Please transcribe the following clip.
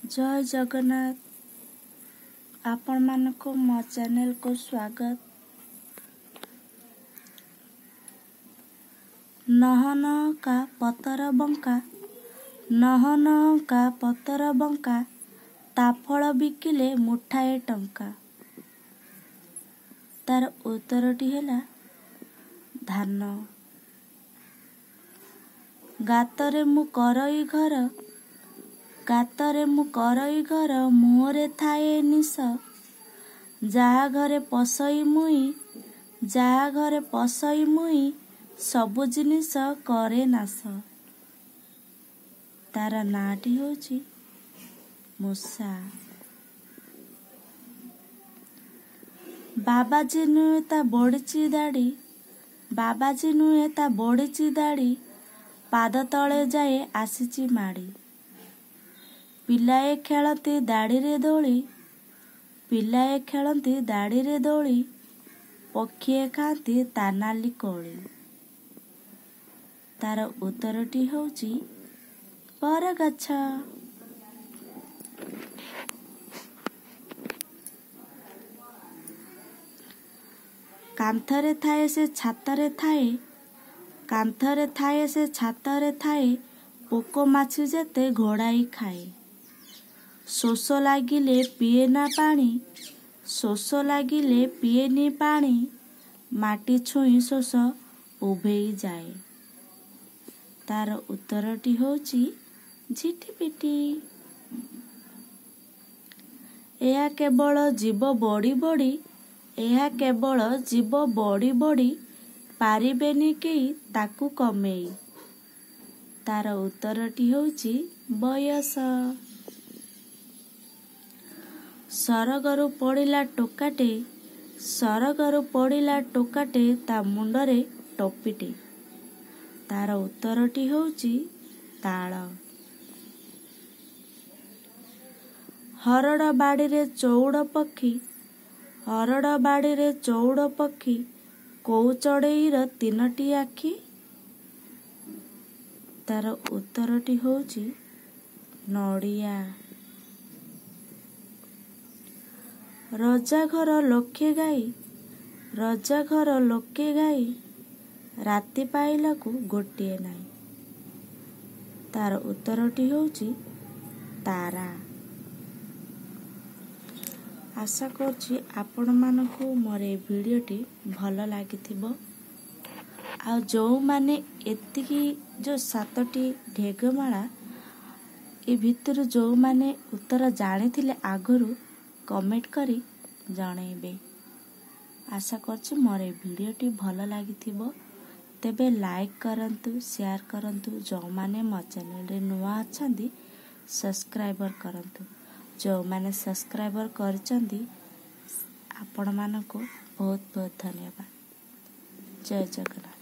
जय जगन्नाथ। आपण मानको मो चैनल को स्वागत। नहन का पतर बंका, नहन का पतर बंका, ता फल बिकिले मुठाए टंका। तार उत्तरटी हैला धान। गातरे मु करई घर, गातरे मु करई घर, मुहरे थाए निश, जहा घरे पसई मुई, जहा घरे पसई मुई, सबु जिनिस करे नाश। तार नाटी होची मूषा। बाबाजी नुहे ता बड़ीची दाड़ी, बाबाजी नुहे ता बड़ीची दाड़ी, पाद तले जाए आसीची माड़ी। पिलाए खेलती दाड़ी रे दोली, पिलाए खेलती दाड़ी रे दोली, पक्षीए खाती तानाली कोली। तार उत्तरटी होची बरगछ। कांथरे थाए से छातरे थाए, कांथरे थाए से छातरे थाए, पोको माछी जेते घोड़ाई खाए। शोष लागिले पिए ना पानी, शोष लागिले पिए नी पानी, माटी छुई शोष उभेई जाए। तार उत्तरटी होची झिटिपिटी। एहा केवल जीव बड़ी बड़ी, एहा केवल जीव बड़ी बड़ी, पारिबेनी केई ताकू कमेई। तार उत्तरटी होची बयस। सरगरु पड़िला टोकाटे, सरगरु पड़िला टोकाटे, ता मुंडरे टोपीटे। तार उत्तरटी होची ताल। हरड़ बाड़ी रे चौड़ पक्षी, हरड़ बाड़ी रे चौड़ पक्षी, कोउ चढ़ेईर तीनटी आखी। तार उत्तरटी होची नड़िया। रजा घर लोके गाई, रजा घर लोके गाई, राति पाइला को गोटिए नाई। तार उत्तरटी होची तारा। आशा करछि आपण मानकु मोर ए वीडियोटी भल लागिथिबो। आ जो माने एतिकी जो 7टी ढेगमाला ए भितर जो माने उत्तर जानिथिले आगरू कमेंट करी जणैबे। आशा करछि मोर ए वीडियोटी भल लागिथिबो। तेबे लाइक करंतु, शेयर करंतु, जो माने मो चैनल रे नुआ अछंदी सब्सक्राइबर करंतु। जो माने सब्सक्राइबर करचंदी आपण मानको बहुत बहुत धन्यवाद। जय जगन्नाथ।